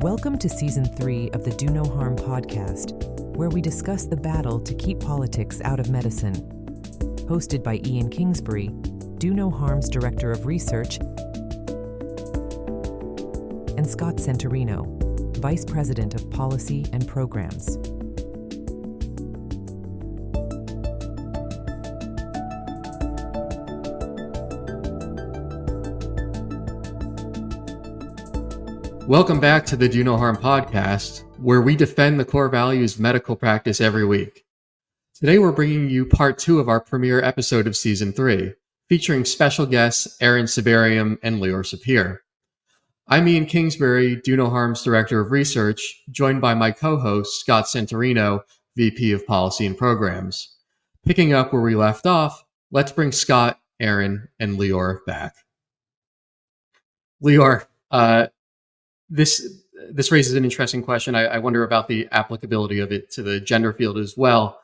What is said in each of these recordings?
Welcome to Season 3 of the Do No Harm podcast, where we discuss the battle to keep politics out of medicine. Hosted by Ian Kingsbury, Do No Harm's Director of Research, and Scott Santorino, Vice President of Policy and Programs. Welcome back to the Do No Harm podcast, where we defend the core values of medical practice every week. Today we're bringing you part 2 of our premiere episode of Season 3, featuring special guests Aaron Sibarium and Leor Sapir. I'm Ian Kingsbury, Do No Harm's Director of Research, joined by my co-host Scott Santorino, VP of Policy and Programs. Picking up where we left off, let's bring Scott, Aaron, and Leor back. Leor, This raises an interesting question. I wonder about the applicability of it to the gender field as well.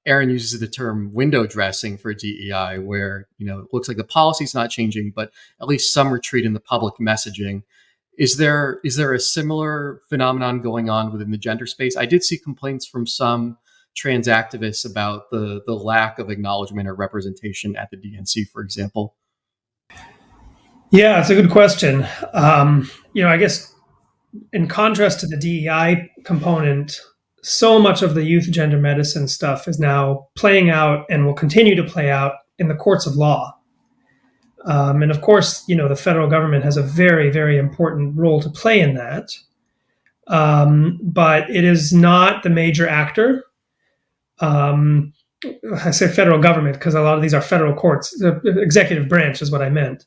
Aaron uses the term window dressing for DEI, where it looks like the policy's not changing, but at least some retreat in the public messaging. Is there a similar phenomenon going on within the gender space? I did see complaints from some trans activists about the lack of acknowledgement or representation at the DNC, for example. Yeah, it's a good question. I guess in contrast to the DEI component, so much of the youth gender medicine stuff is now playing out and will continue to play out in the courts of law. And of course, the federal government has a very, very important role to play in that. But it is not the major actor. I say federal government because a lot of these are federal courts. The executive branch is what I meant.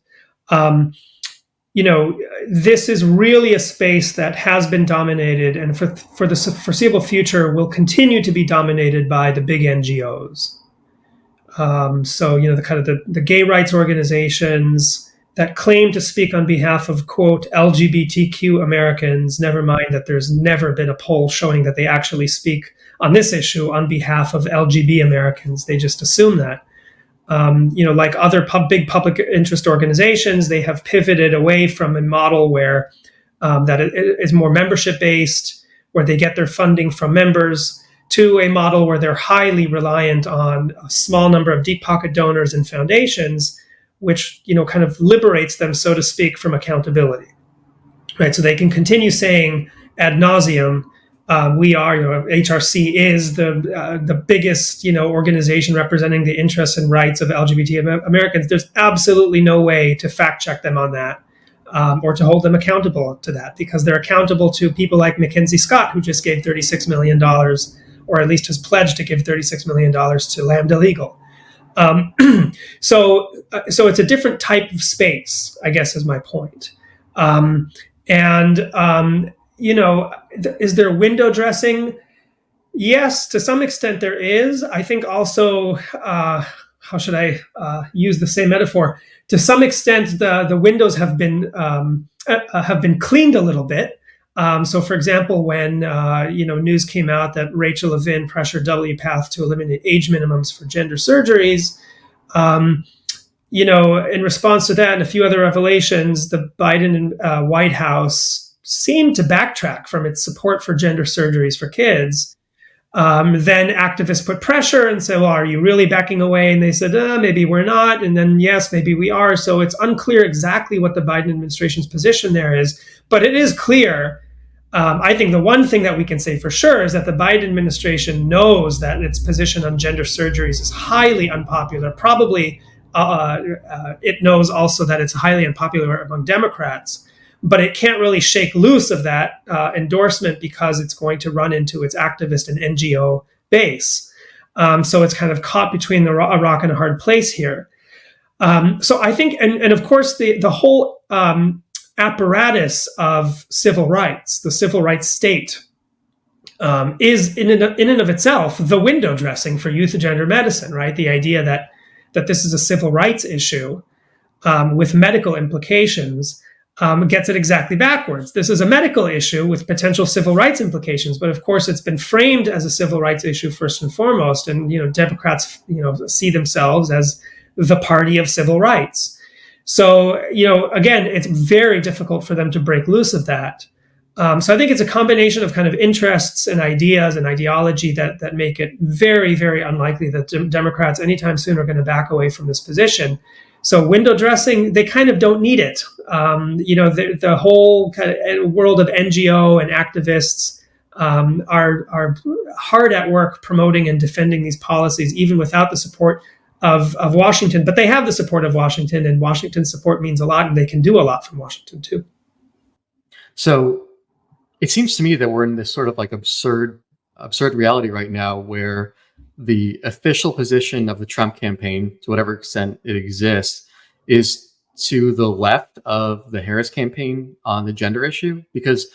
This is really a space that has been dominated and for the foreseeable future will continue to be dominated by the big NGOs. The gay rights organizations that claim to speak on behalf of, quote, LGBTQ Americans, never mind that there's never been a poll showing that they actually speak on this issue on behalf of LGBT Americans. They just assume that. Like other big public interest organizations, they have pivoted away from a model where that is more membership based, where they get their funding from members, to a model where they're highly reliant on a small number of deep pocket donors and foundations, which kind of liberates them, so to speak, from accountability. Right, so they can continue saying ad nauseum, we are, HRC is the biggest, organization representing the interests and rights of LGBT Americans. There's absolutely no way to fact check them on that, or to hold them accountable to that, because they're accountable to people like Mackenzie Scott, who just gave $36 million, or at least has pledged to give $36 million to Lambda Legal. So it's a different type of space, I guess, is my point. Is there window dressing? Yes, to some extent there is. I think also, how should I use the same metaphor? To some extent, the windows have been cleaned a little bit. So, for example, when news came out that Rachel Levin pressured WPATH to eliminate age minimums for gender surgeries, in response to that and a few other revelations, the Biden White House seemed to backtrack from its support for gender surgeries for kids. Then activists put pressure and said, well, are you really backing away? And they said, maybe we're not. And then, yes, maybe we are. So it's unclear exactly what the Biden administration's position there is. But it is clear. I think the one thing that we can say for sure is that the Biden administration knows that its position on gender surgeries is highly unpopular. Probably it knows also that it's highly unpopular among Democrats. But it can't really shake loose of that endorsement because it's going to run into its activist and NGO base. So it's kind of caught between a rock and a hard place here. So I think, and of course, the whole apparatus of civil rights, the civil rights state, is in and of itself the window dressing for youth gender medicine, right? The idea that this is a civil rights issue with medical implications gets it exactly backwards. This is a medical issue with potential civil rights implications, but of course it's been framed as a civil rights issue first and foremost. And Democrats see themselves as the party of civil rights. So again, it's very difficult for them to break loose of that. So I think it's a combination of kind of interests and ideas and ideology that make it very, very unlikely that Democrats anytime soon are going to back away from this position. So window dressing, they kind of don't need it. The whole kind of world of NGO and activists are hard at work promoting and defending these policies, even without the support of Washington. But they have the support of Washington, and Washington's support means a lot, and they can do a lot from Washington too. So it seems to me that we're in this sort of like absurd reality right now where the official position of the Trump campaign, to whatever extent it exists, is to the left of the Harris campaign on the gender issue. Because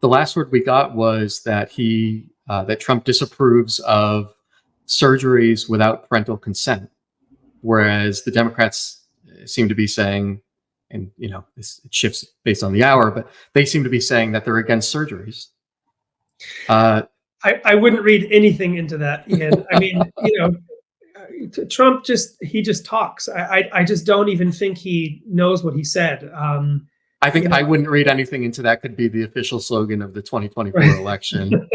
the last word we got was that that Trump disapproves of surgeries without parental consent, whereas the Democrats seem to be saying, and it shifts based on the hour, but they seem to be saying that they're against surgeries. I wouldn't read anything into that, Ian. I mean, Trump just talks. I just don't even think he knows what he said. I think I wouldn't read anything into that. Could be the official slogan of the 2024 election.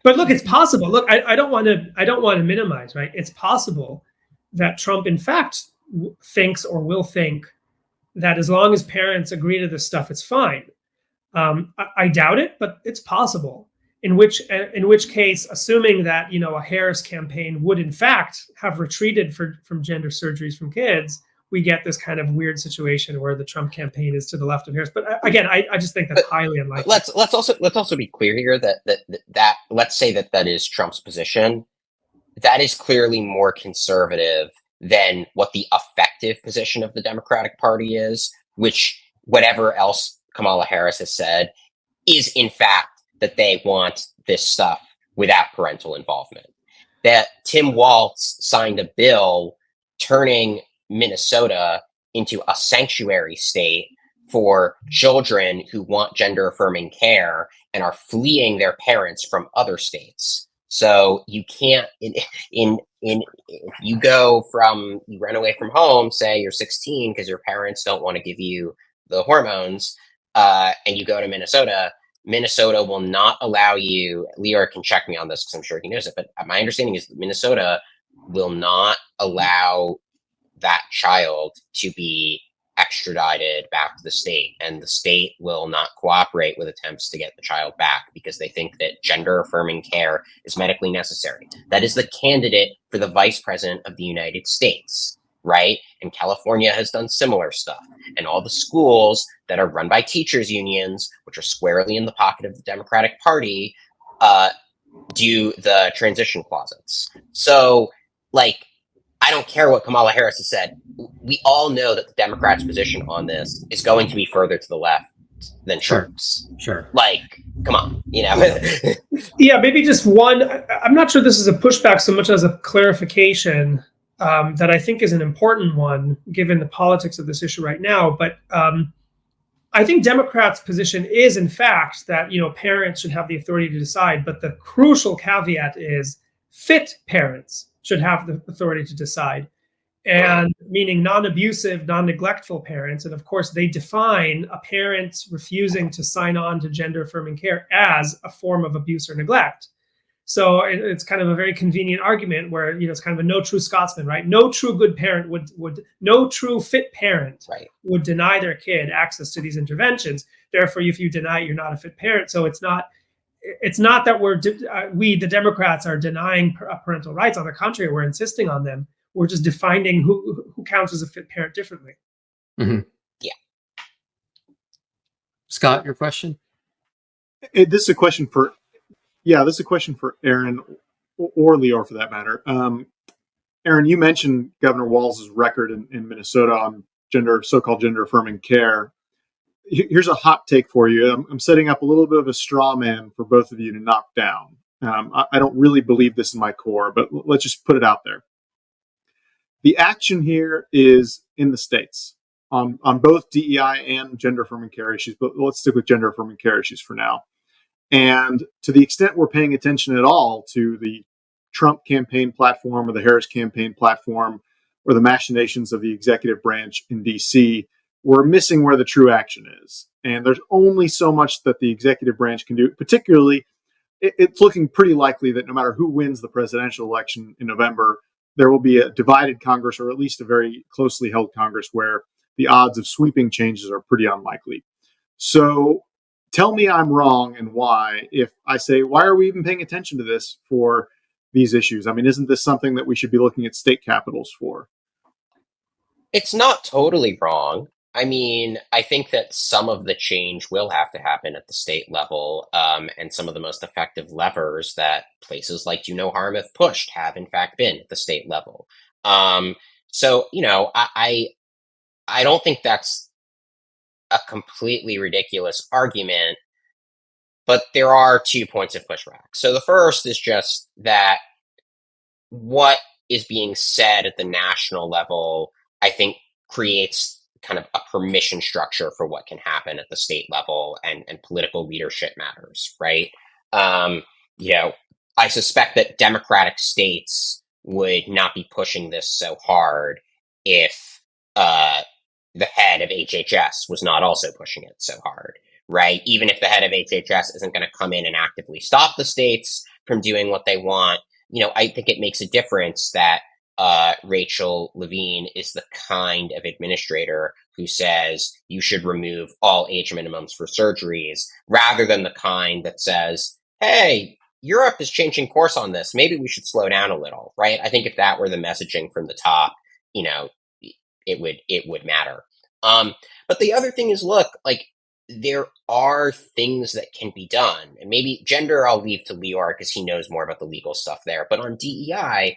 But look, it's possible. Look, I don't want to minimize, right? It's possible that Trump, in fact, thinks or will think that as long as parents agree to this stuff, it's fine. I doubt it, but it's possible. In which case, assuming that a Harris campaign would in fact have retreated from gender surgeries from kids, we get this kind of weird situation where the Trump campaign is to the left of Harris. But again, I just think that's highly unlikely. Let's also be clear here that let's say that is Trump's position. That is clearly more conservative than what the effective position of the Democratic Party is, which whatever else Kamala Harris has said is in fact that they want this stuff without parental involvement. That Tim Walz signed a bill turning Minnesota into a sanctuary state for children who want gender affirming care and are fleeing their parents from other states. So you can't if you run away from home, say you're 16 because your parents don't want to give you the hormones, and you go to Minnesota will not allow you. Leor can check me on this because I'm sure he knows it, but my understanding is that Minnesota will not allow that child to be extradited back to the state, and the state will not cooperate with attempts to get the child back because they think that gender affirming care is medically necessary. That is the candidate for the vice president of the United States, right? And California has done similar stuff. And all the schools that are run by teachers unions, which are squarely in the pocket of the Democratic Party, do the transition closets. So, I don't care what Kamala Harris has said. We all know that the Democrats' position on this is going to be further to the left than Trump's. Sure. Come on, Yeah, maybe just one. I'm not sure this is a pushback so much as a clarification that I think is an important one, given the politics of this issue right now. But I think Democrats' position is, in fact, that parents should have the authority to decide. But the crucial caveat is fit parents should have the authority to decide, and meaning non-abusive, non-neglectful parents. And of course, they define a parent refusing to sign on to gender affirming care as a form of abuse or neglect. So it's kind of a very convenient argument where it's kind of a no true Scotsman, right? No true good parent no true fit parent would deny their kid access to these interventions. Therefore, if you deny it, you're not a fit parent. So it's not that we, the Democrats, are denying parental rights. On the contrary, we're insisting on them. We're just defining who counts as a fit parent differently. Mm-hmm. Yeah. Scott, your question? This is a question for Aaron or Leor, for that matter. Aaron, you mentioned Governor Walz's record in Minnesota on so-called gender affirming care. Here's a hot take for you. I'm setting up a little bit of a straw man for both of you to knock down. I don't really believe this in my core, but let's just put it out there. The action here is in the states on both DEI and gender affirming care issues, but let's stick with gender affirming care issues for now. And to the extent we're paying attention at all to the Trump campaign platform or the Harris campaign platform or the machinations of the executive branch in DC, we're missing where the true action is. And there's only so much that the executive branch can do. Particularly, it's looking pretty likely that no matter who wins the presidential election in November, there will be a divided Congress, or at least a very closely held Congress, where the odds of sweeping changes are pretty unlikely. So tell me I'm wrong and why, if I say, why are we even paying attention to this for these issues? I mean, isn't this something that we should be looking at state capitals for? It's not totally wrong. I mean, I think that some of the change will have to happen at the state level, and some of the most effective levers that places like Do No Harm have pushed have, in fact, been at the state level. So, I don't think that's a completely ridiculous argument, but there are 2 points of pushback. So the first is just that what is being said at the national level, I think, creates kind of a permission structure for what can happen at the state level, and political leadership matters, right? Um, I suspect that Democratic states would not be pushing this so hard if the head of HHS was not also pushing it so hard, right? Even if the head of HHS isn't going to come in and actively stop the states from doing what they want, I think it makes a difference that Rachel Levine is the kind of administrator who says you should remove all age minimums for surgeries, rather than the kind that says, hey, Europe is changing course on this. Maybe we should slow down a little, right? I think if that were the messaging from the top, it would matter. But the other thing is, look, like, there are things that can be done, and maybe gender I'll leave to Leor because he knows more about the legal stuff there. But on DEI,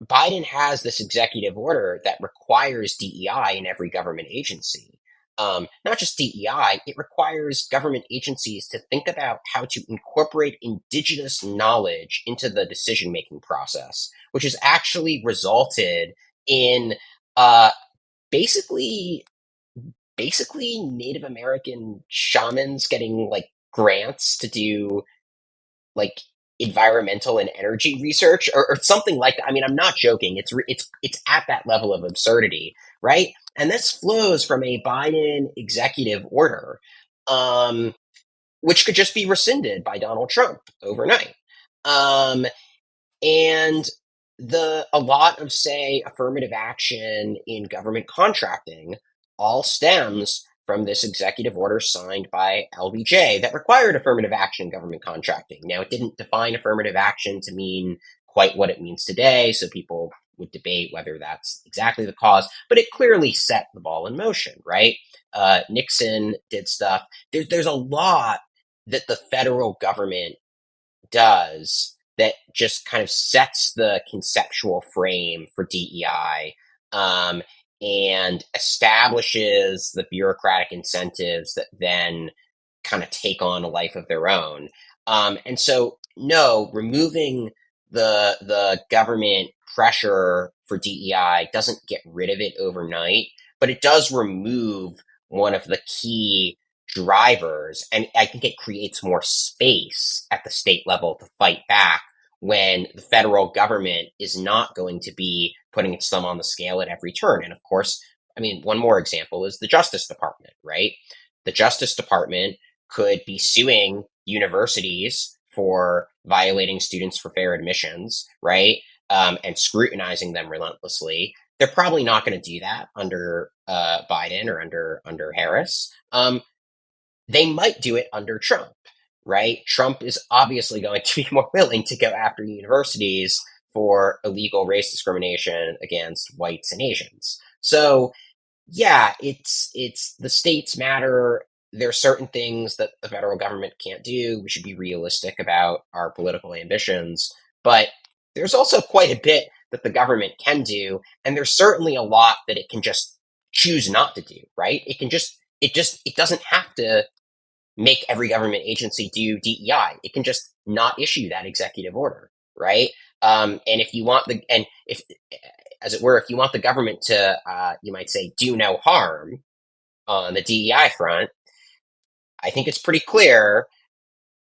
Biden has this executive order that requires DEI in every government agency. Not just DEI, it requires government agencies to think about how to incorporate indigenous knowledge into the decision-making process, which has actually resulted in basically Native American shamans getting like grants to do like environmental and energy research, or something like that. I mean, I'm not joking. It's at that level of absurdity, right? And this flows from a Biden executive order, which could just be rescinded by Donald Trump overnight. And a lot of, say, affirmative action in government contracting all stems from this executive order signed by LBJ that required affirmative action in government contracting. Now, it didn't define affirmative action to mean quite what it means today, so people would debate whether that's exactly the cause, but it clearly set the ball in motion, right? Nixon did stuff. There's a lot that the federal government does that just kind of sets the conceptual frame for DEI, and establishes the bureaucratic incentives that then kind of take on a life of their own. And so, no, removing the government pressure for DEI doesn't get rid of it overnight, but it does remove one of the key drivers, and I think it creates more space at the state level to fight back when the federal government is not going to be putting its thumb on the scale at every turn. And of course, I mean, one more example is the Justice Department, right? The Justice Department could be suing universities for violating students for fair admissions, right? And scrutinizing them relentlessly. They're probably not going to do that under Biden or under Harris. They might do it under Trump, right? Trump is obviously going to be more willing to go after universities for illegal race discrimination against whites and Asians. So, yeah, it's the states matter. There are certain things that the federal government can't do. We should be realistic about our political ambitions, but there's also quite a bit that the government can do, and there's certainly a lot that it can just choose not to do, right? It doesn't have to make every government agency do DEI. It can just not issue that executive order, right? And if you want if you want the government to, you might say, do no harm on the DEI front, I think it's pretty clear,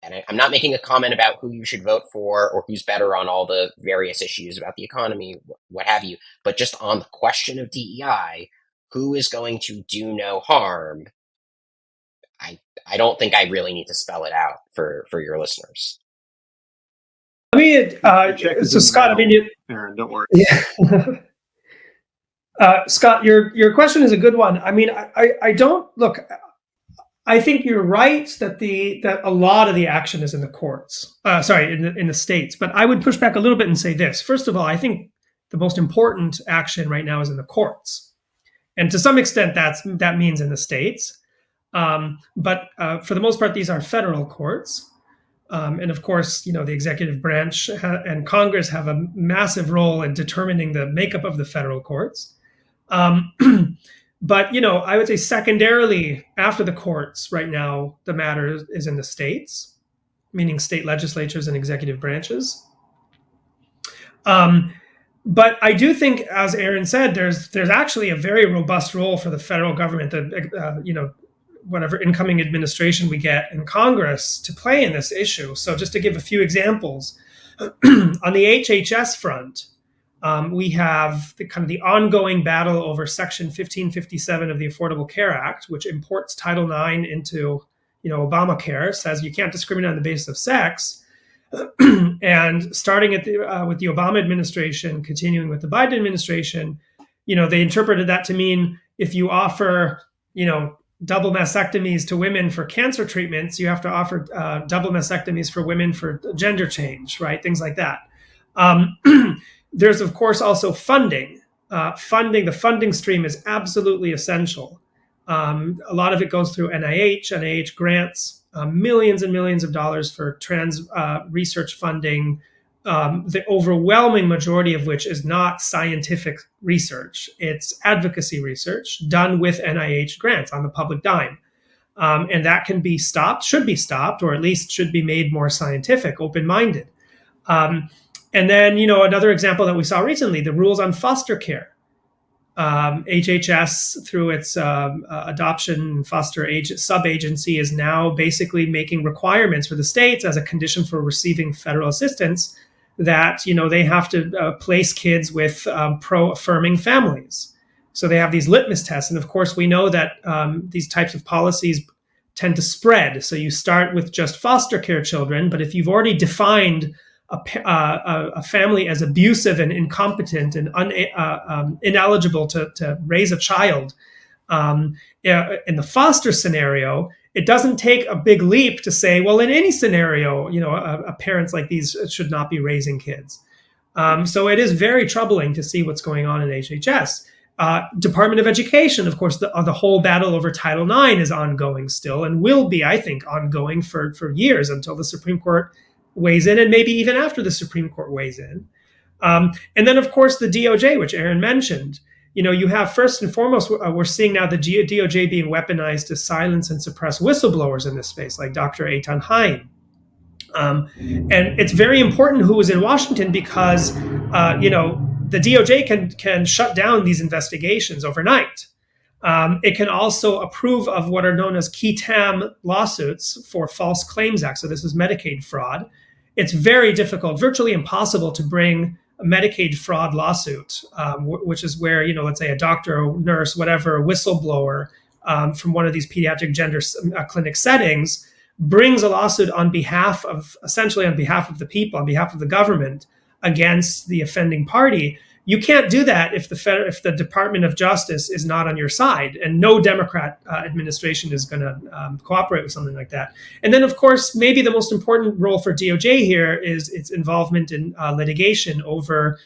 and I'm not making a comment about who you should vote for or who's better on all the various issues about the economy, what have you, but just on the question of DEI, who is going to do no harm, I don't think I really need to spell it out for your listeners. I mean, so Scott, I mean, Aaron, don't worry. Yeah. Scott, your question is a good one. I mean, I don't look. I think you're right that a lot of the action is in the courts. In the states. But I would push back a little bit and say this. First of all, I think the most important action right now is in the courts, and to some extent that means in the states. But for the most part, these are federal courts. And of course, the executive branch and Congress have a massive role in determining the makeup of the federal courts. But, I would say secondarily, after the courts right now, the matter is in the states, meaning state legislatures and executive branches. But I do think, as Aaron said, there's actually a very robust role for the federal government, whatever incoming administration we get in Congress to play in this issue. So just to give a few examples, on the HHS front, we have the ongoing battle over Section 1557 of the Affordable Care Act, which imports Title IX into, Obamacare, says you can't discriminate on the basis of sex. And starting with the Obama administration, continuing with the Biden administration, they interpreted that to mean if you offer, double mastectomies to women for cancer treatments, you have to offer double mastectomies for women for gender change, right? Things like that. There's, of course, also funding. The funding stream is absolutely essential. A lot of it goes through NIH grants, millions and millions of dollars for trans research funding, the overwhelming majority of which is not scientific research. It's advocacy research done with NIH grants on the public dime. And that can be stopped, should be stopped, or at least should be made more scientific, open-minded. And then, another example that we saw recently, the rules on foster care. HHS, through its adoption foster sub-agency, is now basically making requirements for the states as a condition for receiving federal assistance that, they have to place kids with pro-affirming families. So they have these litmus tests. And of course, we know that these types of policies tend to spread. So you start with just foster care children, but if you've already defined a family as abusive and incompetent and ineligible to raise a child, in the foster scenario, it doesn't take a big leap to say, well, in any scenario, parents like these should not be raising kids. So it is very troubling to see what's going on in HHS. Department of Education, of course, the whole battle over Title IX is ongoing still and will be, I think, ongoing for years until the Supreme Court weighs in, and maybe even after the Supreme Court weighs in. And then, of course, the DOJ, which Aaron mentioned. You have, first and foremost, we're seeing now the DOJ being weaponized to silence and suppress whistleblowers in this space, like Dr. Eitan Haim. And it's very important who is in Washington because, the DOJ can shut down these investigations overnight. It can also approve of what are known as qui tam lawsuits for False Claims Act. So this is Medicaid fraud. It's very difficult, virtually impossible to bring a Medicaid fraud lawsuit, which is where, let's say a doctor, a nurse, whatever, a whistleblower from one of these pediatric gender clinic settings brings a lawsuit essentially on behalf of the people, on behalf of the government against the offending party. You can't do that if the Department of Justice is not on your side, and no Democrat administration is going to cooperate with something like that. And then, of course, maybe the most important role for DOJ here is its involvement in litigation over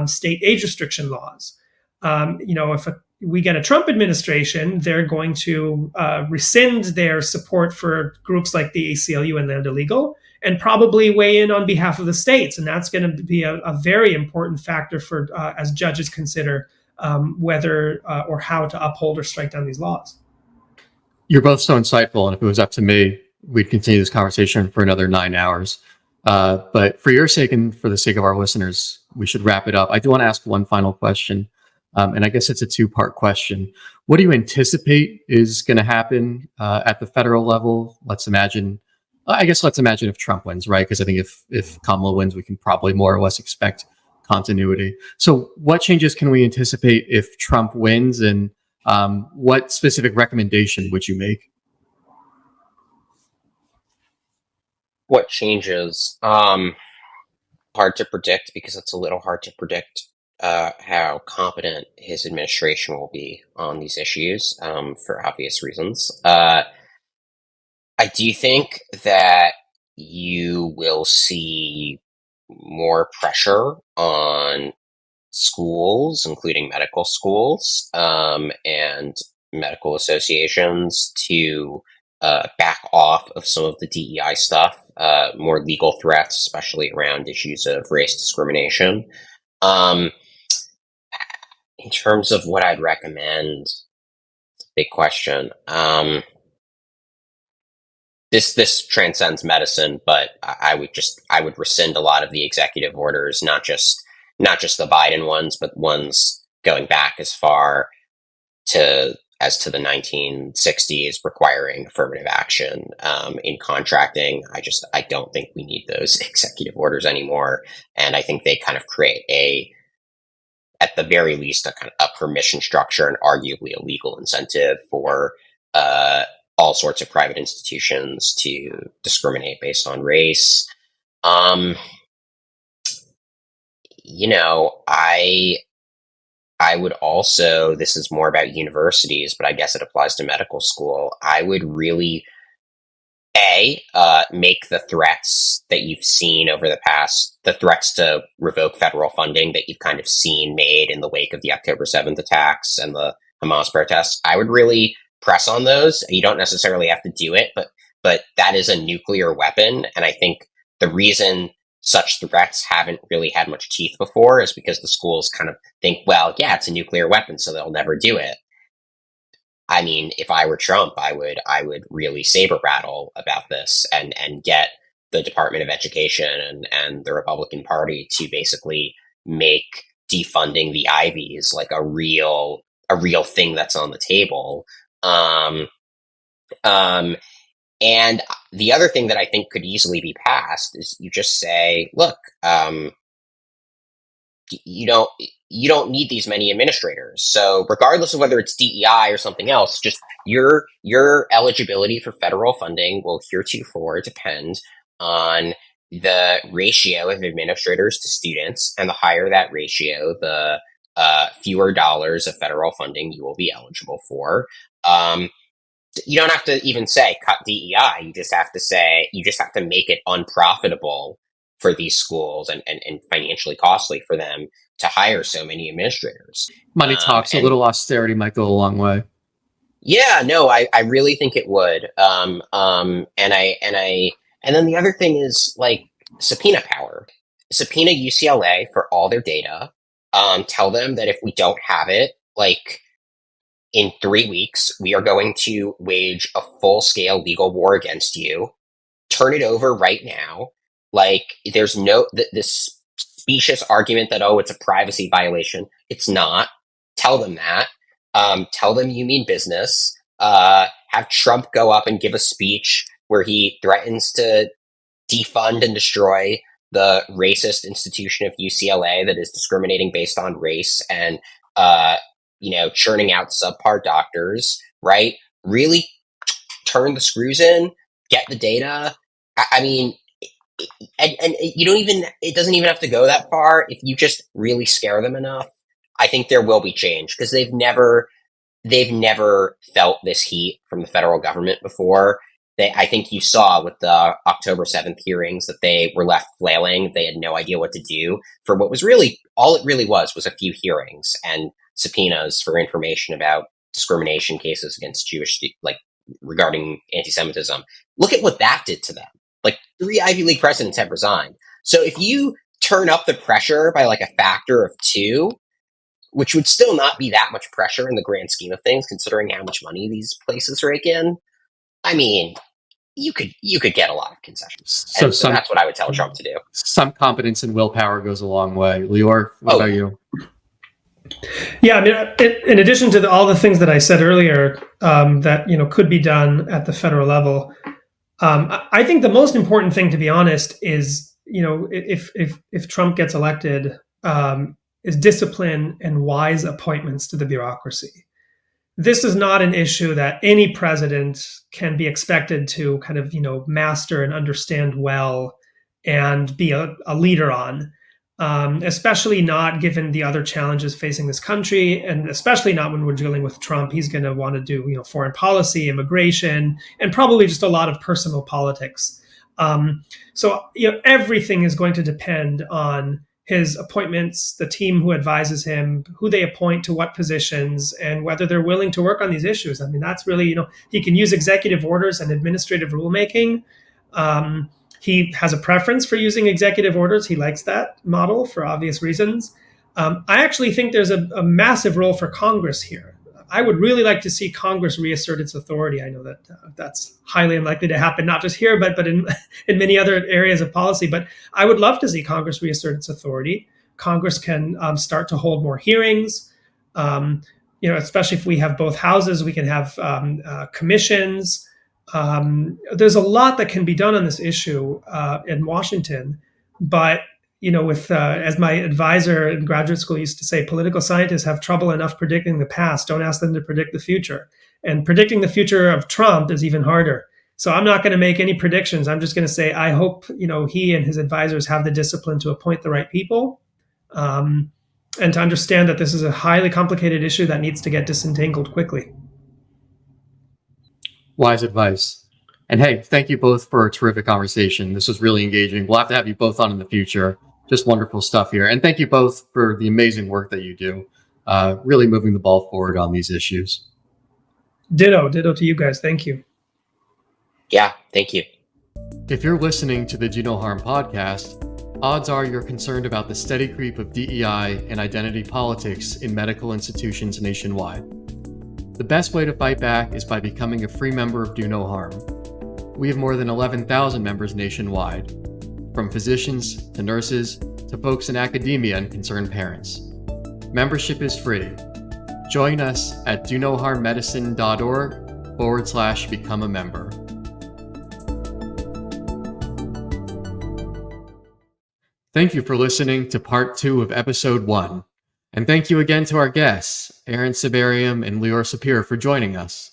state age restriction laws. If we get a Trump administration, they're going to rescind their support for groups like the ACLU and Land Illegal, and probably weigh in on behalf of the states. And that's going to be a very important factor for as judges consider whether or how to uphold or strike down these laws. You're both so insightful, and if it was up to me, we'd continue this conversation for another 9 hours. But for your sake and for the sake of our listeners, we should wrap it up. I do want to ask one final question, and I guess it's a two-part question. What do you anticipate is going to happen at the federal level? Let's imagine if Trump wins, right? Because I think if Kamala wins, we can probably more or less expect continuity. So what changes can we anticipate if Trump wins? And what specific recommendation would you make? What changes? Hard to predict, because it's a little hard to predict how competent his administration will be on these issues, for obvious reasons. I do think that you will see more pressure on schools, including medical schools, and medical associations, to back off of some of the DEI stuff, more legal threats, especially around issues of race discrimination. In terms of what I'd recommend, big question. This transcends medicine, but I would rescind a lot of the executive orders, not just the Biden ones, but ones going back as far as to the 1960s, requiring affirmative action in contracting. I don't think we need those executive orders anymore, and I think they kind of create at the very least, a kind of a permission structure and arguably a legal incentive for all sorts of private institutions to discriminate based on race. I would also, this is more about universities, but I guess it applies to medical school. I would really, make the threats that you've seen over the past, the threats to revoke federal funding that you've kind of seen made in the wake of the October 7th attacks and the Hamas protests. I would really press on those. You don't necessarily have to do it, but that is a nuclear weapon. And I think the reason such threats haven't really had much teeth before is because the schools kind of think, well, yeah, it's a nuclear weapon, so they'll never do it. I mean, if I were Trump, I would really saber rattle about this and get the Department of Education and the Republican Party to basically make defunding the Ivies like a real thing that's on the table. And the other thing that I think could easily be passed is you just say, look, you don't need these many administrators. So regardless of whether it's DEI or something else, just your eligibility for federal funding will heretofore depend on the ratio of administrators to students, and the higher that ratio, the fewer dollars of federal funding you will be eligible for. You don't have to even say cut DEI. You just have to make it unprofitable for these schools and financially costly for them to hire so many administrators. Money talks. A little austerity might go a long way. Yeah, no, I really think it would. And then the other thing is like subpoena power. Subpoena UCLA for all their data. Tell them that if we don't have it, like in 3 weeks, we are going to wage a full-scale legal war against you. Turn it over right now. Like, there's no this specious argument that, oh, it's a privacy violation. It's not. Tell them that. Tell them you mean business. Have Trump go up and give a speech where he threatens to defund and destroy the racist institution of UCLA that is discriminating based on race and churning out subpar doctors, right? Really turn the screws in, get the data. I mean, and it doesn't even have to go that far. If you just really scare them enough, I think there will be change, because they've never felt this heat from the federal government before. I think you saw with the October 7th hearings that they were left flailing. They had no idea what to do for what was really, all it really was a few hearings and subpoenas for information about discrimination cases against Jewish, like regarding anti-Semitism. Look at what that did to them. Like 3 Ivy League presidents have resigned. So if you turn up the pressure by like a factor of 2, which would still not be that much pressure in the grand scheme of things, considering how much money these places rake in, I mean, you could get a lot of concessions. So that's what I would tell Trump to do. Some competence and willpower goes a long way. Leor, what about you? Yeah, I mean, in addition to all the things that I said earlier that could be done at the federal level, I think the most important thing, to be honest, is if Trump gets elected, is discipline and wise appointments to the bureaucracy. this is not an issue that any president can be expected to kind of, master and understand well and be a leader on, especially not given the other challenges facing this country, and especially not when we're dealing with Trump. He's going to want to do, foreign policy, immigration, and probably just a lot of personal politics. So everything is going to depend on his appointments, the team who advises him, who they appoint to what positions, and whether they're willing to work on these issues. I mean, that's really, he can use executive orders and administrative rulemaking. He has a preference for using executive orders. He likes that model for obvious reasons. I actually think there's a massive role for Congress here. I would really like to see Congress reassert its authority. I know that that's highly unlikely to happen, not just here, but in many other areas of policy. But I would love to see Congress reassert its authority. Congress can start to hold more hearings. Especially if we have both houses, we can have commissions. There's a lot that can be done on this issue in Washington, but with as my advisor in graduate school used to say, political scientists have trouble enough predicting the past. Don't ask them to predict the future. And predicting the future of Trump is even harder. So I'm not going to make any predictions. I'm just going to say, I hope, he and his advisors have the discipline to appoint the right people, and to understand that this is a highly complicated issue that needs to get disentangled quickly. Wise advice. And hey, thank you both for a terrific conversation. This was really engaging. We'll have to have you both on in the future. Just wonderful stuff here. And thank you both for the amazing work that you do, really moving the ball forward on these issues. Ditto to you guys. Thank you. Yeah, thank you. If you're listening to the Do No Harm podcast, odds are you're concerned about the steady creep of DEI and identity politics in medical institutions nationwide. The best way to fight back is by becoming a free member of Do No Harm. We have more than 11,000 members nationwide, from physicians to nurses to folks in academia and concerned parents. Membership is free. Join us at donoharmmedicine.org/become a member. Thank you for listening to part 2 of episode 1. And thank you again to our guests, Aaron Sibarium and Leor Sapir, for joining us.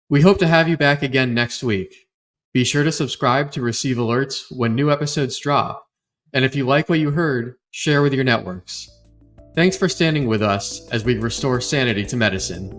We hope to have you back again next week. Be sure to subscribe to receive alerts when new episodes drop. And if you like what you heard, share with your networks. Thanks for standing with us as we restore sanity to medicine.